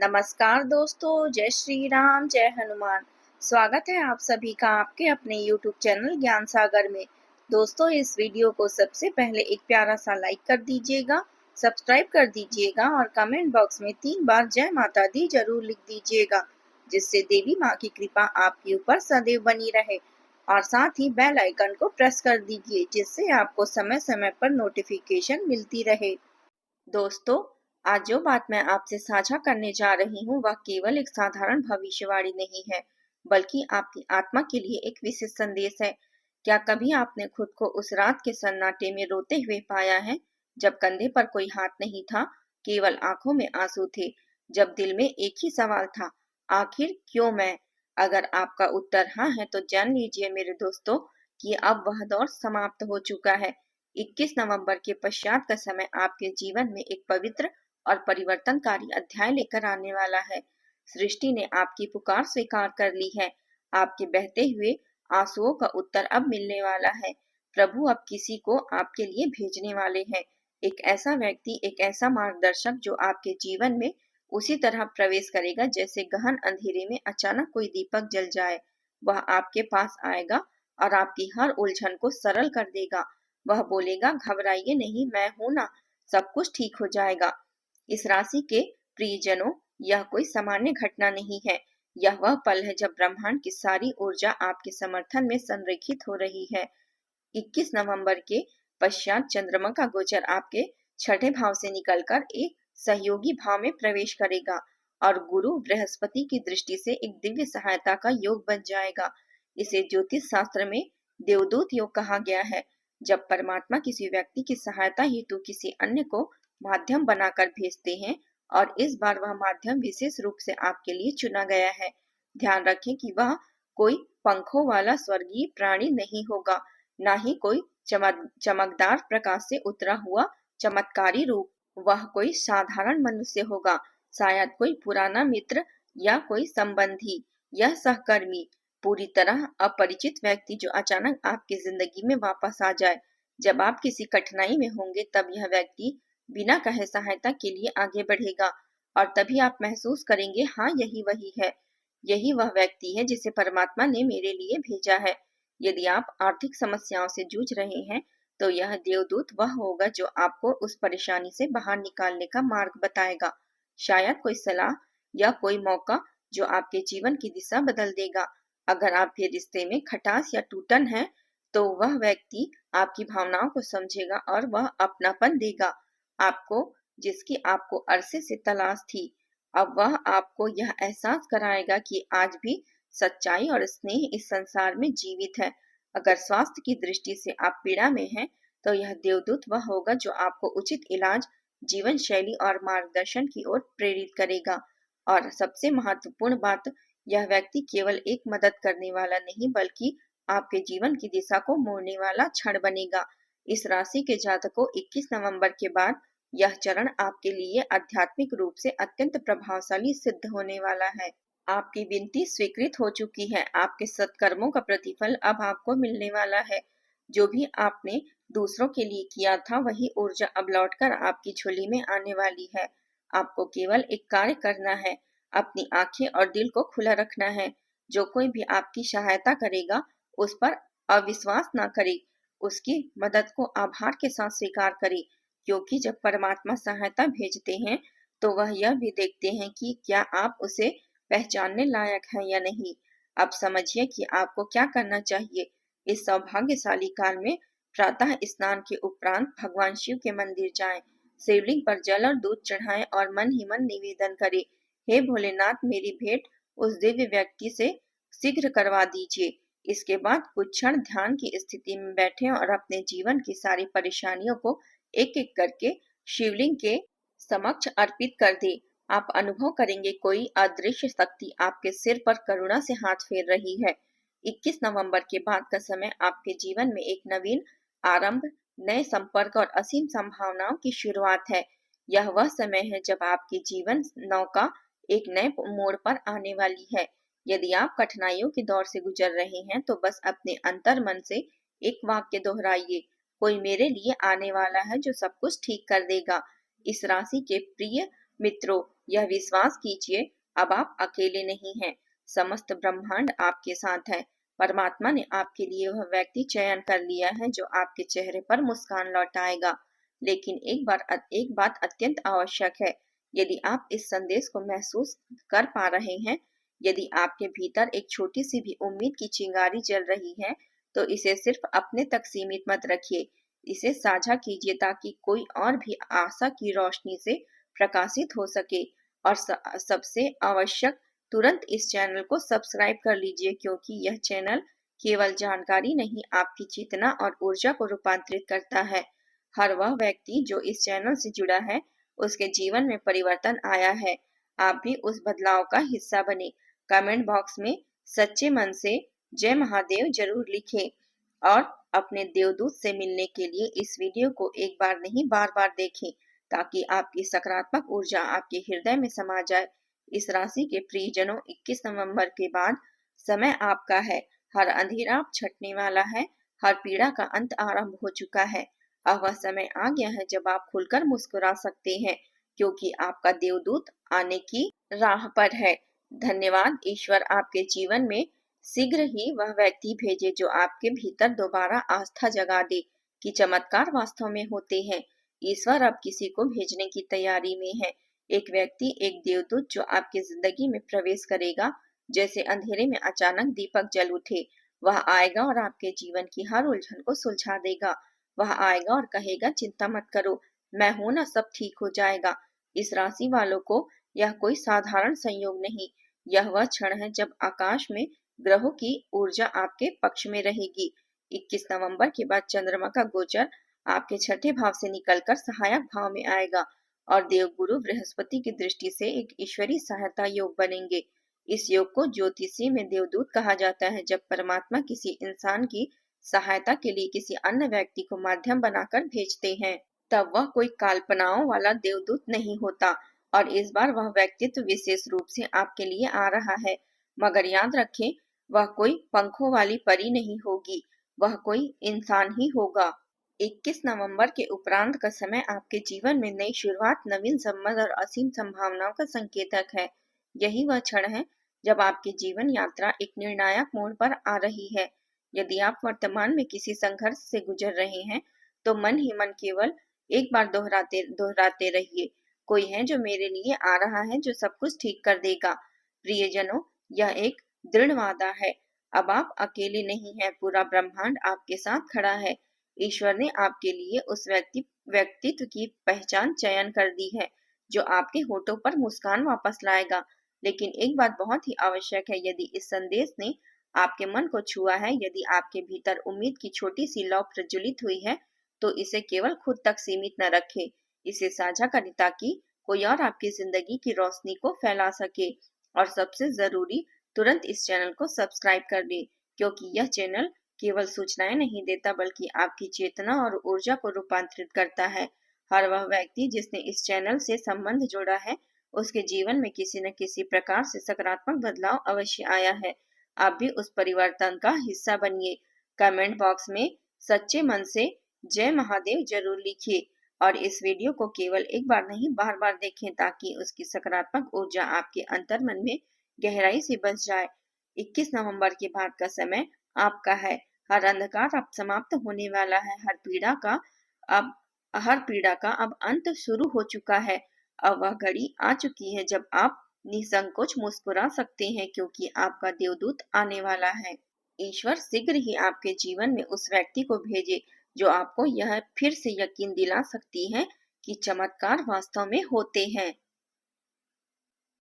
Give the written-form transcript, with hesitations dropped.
नमस्कार दोस्तों, जय श्री राम, जय हनुमान। स्वागत है आप सभी का आपके अपने YouTube चैनल ज्ञान सागर में। दोस्तों, इस वीडियो को सबसे पहले एक प्यारा सा लाइक कर दीजिएगा, सब्सक्राइब कर दीजिएगा और कमेंट बॉक्स में 3 बार जय माता दी जरूर लिख दीजिएगा, जिससे देवी माँ की कृपा आपके ऊपर सदैव बनी रहे। और साथ ही बेल आइकन को प्रेस कर दीजिए, जिससे आपको समय समय पर नोटिफिकेशन मिलती रहे। दोस्तों, आज जो बात मैं आपसे साझा करने जा रही हूँ वह केवल एक साधारण भविष्यवाणी नहीं है, बल्कि आपकी आत्मा के लिए एक विशेष संदेश है। क्या कभी आपने खुद को उस रात के सन्नाटे में रोते हुए पाया है, जब कंधे पर कोई हाथ नहीं था, केवल आंखों में आंसू थे, जब दिल में एक ही सवाल था, आखिर क्यों मैं? अगर आपका उत्तर हाँ है तो जान लीजिए मेरे दोस्तों कि अब वह दौर समाप्त हो चुका है। 21 नवंबर के पश्चात का समय आपके जीवन में एक पवित्र और परिवर्तनकारी अध्याय लेकर आने वाला है। सृष्टि ने आपकी पुकार स्वीकार कर ली है। आपके बहते हुए आंसुओं का उत्तर अब मिलने वाला है। प्रभु अब किसी को आपके लिए भेजने वाले हैं। एक ऐसा व्यक्ति, एक ऐसा मार्गदर्शक जो आपके जीवन में उसी तरह प्रवेश करेगा जैसे गहन अंधेरे में अचानक कोई दीपक जल जाए। वह आपके पास आएगा और आपकी हर उलझन को सरल कर देगा। वह बोलेगा, घबराइए नहीं, मैं हूं ना, सब कुछ ठीक हो जाएगा। इस राशि के प्रियजनों, यह कोई सामान्य घटना नहीं है। यह वह पल है जब ब्रह्मांड की सारी ऊर्जा आपके समर्थन में संरेखित हो रही है। 21 नवंबर के पश्चात चंद्रमा का गोचर आपके छठे भाव से निकलकर एक सहयोगी भाव में प्रवेश करेगा और गुरु बृहस्पति की दृष्टि से एक दिव्य सहायता का योग बन जाएगा। इसे ज्योतिष शास्त्र में देवदूत योग कहा गया है, जब परमात्मा किसी व्यक्ति की सहायता हेतु किसी अन्य को माध्यम बनाकर भेजते हैं, और इस बार वह माध्यम विशेष रूप से आपके लिए चुना गया है। ध्यान रखें कि वह कोई पंखों वाला स्वर्गीय प्राणी नहीं होगा, ना ही कोई चमकदार प्रकाश से उतरा हुआ चमत्कारी रूप। वह कोई साधारण मनुष्य होगा, शायद कोई पुराना मित्र या कोई संबंधी या सहकर्मी, पूरी तरह अपरिचित व्यक्ति जो अचानक आपकी जिंदगी में वापस आ जाए। जब आप किसी कठिनाई में होंगे तब यह व्यक्ति बिना कहे सहायता के लिए आगे बढ़ेगा, और तभी आप महसूस करेंगे, हाँ, यही वही है, यही वह व्यक्ति है जिसे परमात्मा ने मेरे लिए भेजा है। यदि आप आर्थिक समस्याओं से जूझ रहे हैं तो यह देवदूत वह होगा जो आपको उस परेशानी से बाहर निकालने का मार्ग बताएगा। शायद कोई सलाह या कोई मौका जो आपके जीवन की दिशा बदल देगा। अगर आपके रिश्ते में खटास या टूटन है तो वह व्यक्ति आपकी भावनाओं को समझेगा और वह अपनापन देगा आपको, जिसकी आपको अरसे से तलाश थी। अब वह आपको यह एहसास कराएगा कि आज भी सच्चाई और स्नेह इस संसार में जीवित है। अगर स्वास्थ्य की दृष्टि से आप पीड़ा में हैं, तो यह देवदूत वह होगा जो आपको उचित इलाज, जीवन शैली और मार्गदर्शन की ओर प्रेरित करेगा। और सबसे महत्वपूर्ण बात, यह व्यक्ति केवल एक मदद करने वाला नहीं बल्कि आपके जीवन की दिशा को मोड़ने वाला क्षण बनेगा। इस राशि के जातकों, 21 नवंबर के बाद यह चरण आपके लिए आध्यात्मिक रूप से अत्यंत प्रभावशाली सिद्ध होने वाला है। आपकी विनती स्वीकृत हो चुकी है। आपके सत्कर्मों का प्रतिफल अब आपको मिलने वाला है। जो भी आपने दूसरों के लिए किया था, वही ऊर्जा अब लौटकर आपकी झोली में आने वाली है। आपको केवल एक कार्य करना है, अपनी आंखें और दिल को खुला रखना है। जो कोई भी आपकी सहायता करेगा, उस पर अविश्वास ना करे, उसकी मदद को आभार के साथ स्वीकार करे, क्योंकि जब परमात्मा सहायता भेजते हैं तो वह यह भी देखते हैं कि क्या आप उसे पहचानने लायक है या नहीं। अब समझिए कि आपको क्या करना चाहिए। इस सौभाग्यशाली काल में प्रातः स्नान के उपरांत भगवान शिव के मंदिर जाएं, शिवलिंग पर जल और दूध चढ़ाएं और मन ही मन निवेदन करें, हे भोलेनाथ, मेरी भेंट उस दिव्य व्यक्ति से शीघ्र करवा दीजिए। इसके बाद कुछ क्षण ध्यान की स्थिति में बैठें और अपने जीवन की सारी परेशानियों को एक एक करके शिवलिंग के समक्ष अर्पित कर दे। आप अनुभव करेंगे कोई अदृश्य शक्ति आपके सिर पर करुणा से हाथ फेर रही है। 21 नवंबर के बाद का समय आपके जीवन में एक नवीन आरंभ, नए संपर्क और असीम संभावनाओं की शुरुआत है। यह वह समय है जब आपकी जीवन नौका एक नए मोड़ पर आने वाली है। यदि आप कठिनाइयों के दौर से गुजर रहे हैं तो बस अपने अंतर मन से एक वाक्य दोहराइए, कोई मेरे लिए आने वाला है जो सब कुछ ठीक कर देगा। इस राशि के प्रिय मित्रों, यह विश्वास कीजिए, अब आप अकेले नहीं हैं। समस्त ब्रह्मांड आपके साथ है। परमात्मा ने आपके लिए वह व्यक्ति चयन कर लिया है जो आपके चेहरे पर मुस्कान लौटाएगा। लेकिन एक बात अत्यंत आवश्यक है। यदि आप इस संदेश को महसूस कर पा रहे हैं, यदि आपके भीतर एक छोटी सी भी उम्मीद की चिंगारी जल रही है, तो इसे सिर्फ अपने तक सीमित मत रखिए। इसे साझा कीजिए ताकि कोई और भी आशा की रोशनी से प्रकाशित हो सके। और सबसे आवश्यक, तुरंत इस चैनल को सब्सक्राइब कर लीजिए, क्योंकि यह चैनल केवल जानकारी नहीं, आपकी चेतना और ऊर्जा को रूपांतरित करता है। हर वह व्यक्ति जो इस चैनल से जुड़ा है, उसके जीवन में परिवर्तन आया है। आप भी उस बदलाव का हिस्सा बने। कमेंट बॉक्स में सच्चे मन से जय महादेव जरूर लिखें और अपने देवदूत से मिलने के लिए इस वीडियो को एक बार नहीं बार बार देखें, ताकि आपकी सकारात्मक ऊर्जा आपके हृदय में समा जाए। इस राशि के प्रियजनों, 21 नवंबर के बाद समय आपका है। हर अंधेरा छटने वाला है, हर पीड़ा का अंत आरंभ हो चुका है। अब वह समय आ गया है जब आप खुलकर मुस्कुरा सकते हैं, क्योंकि आपका देवदूत आने की राह पर है। धन्यवाद। ईश्वर आपके जीवन में शीघ्र ही वह व्यक्ति भेजे जो आपके भीतर दोबारा आस्था जगा दे कि चमत्कार वास्तव में होते हैं। ईश्वर अब किसी को भेजने की तैयारी में है। एक व्यक्ति, एक देवदूत जो आपकी जिंदगी में प्रवेश करेगा, जैसे अंधेरे में अचानक दीपक जल उठे। वह आएगा और आपके जीवन की हर उलझन को सुलझा देगा। वह आएगा और कहेगा, चिंता मत करो, मैं हूं ना, सब ठीक हो जाएगा। इस राशि वालों को यह कोई साधारण संयोग नहीं, यह वह क्षण है जब आकाश में ग्रहों की ऊर्जा आपके पक्ष में रहेगी। 21 नवंबर के बाद चंद्रमा का गोचर आपके छठे भाव से निकलकर सहायक भाव में आएगा और देवगुरु बृहस्पति की दृष्टि से एक ईश्वरीय सहायता योग बनेंगे। इस योग को ज्योतिषी में देवदूत कहा जाता है। जब परमात्मा किसी इंसान की सहायता के लिए किसी अन्य व्यक्ति को माध्यम बनाकर भेजते हैं, तब वह कोई कल्पनाओं वाला देवदूत नहीं होता। और इस बार वह व्यक्तित्व विशेष रूप से आपके लिए आ रहा है। मगर याद रखें, वह कोई पंखों वाली परी नहीं होगी, वह कोई इंसान ही होगा। 21 नवंबर के उपरांत का समय आपके जीवन में नई शुरुआत, नवीन संबंध और असीम संभावनाओं का संकेतक है। यही वह क्षण है जब आपकी जीवन यात्रा एक निर्णायक मोड़ पर आ रही है। यदि आप वर्तमान में किसी संघर्ष से गुजर रहे हैं, तो मन ही मन केवल एक बार दोहराते दोहराते रहिए, कोई है जो मेरे लिए आ रहा है, जो सब कुछ ठीक कर देगा। प्रियजनों, यह एक दृढ़ वादा है। अब आप अकेले नहीं हैं, पूरा ब्रह्मांड आपके साथ खड़ा है। ईश्वर ने आपके लिए उस व्यक्तित्व की पहचान चयन कर दी है जो आपके होठों पर मुस्कान वापस लाएगा। लेकिन एक बात बहुत ही आवश्यक है, यदि इस संदेश ने आपके मन को छुआ है, यदि आपके भीतर उम्मीद की छोटी सी लौ प्रज्वलित हुई है, तो इसे केवल खुद तक सीमित न रखें। इसे साझा करें ताकि कोई और आपकी जिंदगी की रोशनी को फैला सके। और सबसे जरूरी, तुरंत इस चैनल को सब्सक्राइब कर लें, क्योंकि यह चैनल केवल सूचनाएं नहीं देता, बल्कि आपकी चेतना और ऊर्जा को रूपांतरित करता है। हर वह व्यक्ति जिसने इस चैनल से संबंध जोड़ा है, उसके जीवन में किसी न किसी प्रकार से सकारात्मक बदलाव अवश्य आया है। आप भी उस परिवर्तन का हिस्सा बनिए। कमेंट बॉक्स में सच्चे मन से जय महादेव जरूर लिखिए और इस वीडियो को केवल एक बार नहीं बार बार देखें, ताकि उसकी सकारात्मक ऊर्जा आपके अंतर्मन में गहराई से बस जाए। 21 नवंबर के बाद का समय आपका है। हर अंधकार अब समाप्त होने वाला है। अब हर पीड़ा का अब अंत शुरू हो चुका है। अब वह घड़ी आ चुकी है जब आप निसंकोच मुस्कुरा सकते हैं, क्योंकि आपका देवदूत आने वाला है। ईश्वर शीघ्र ही आपके जीवन में उस व्यक्ति को भेजे जो आपको यह फिर से यकीन दिला सकती है कि चमत्कार वास्तव में होते हैं।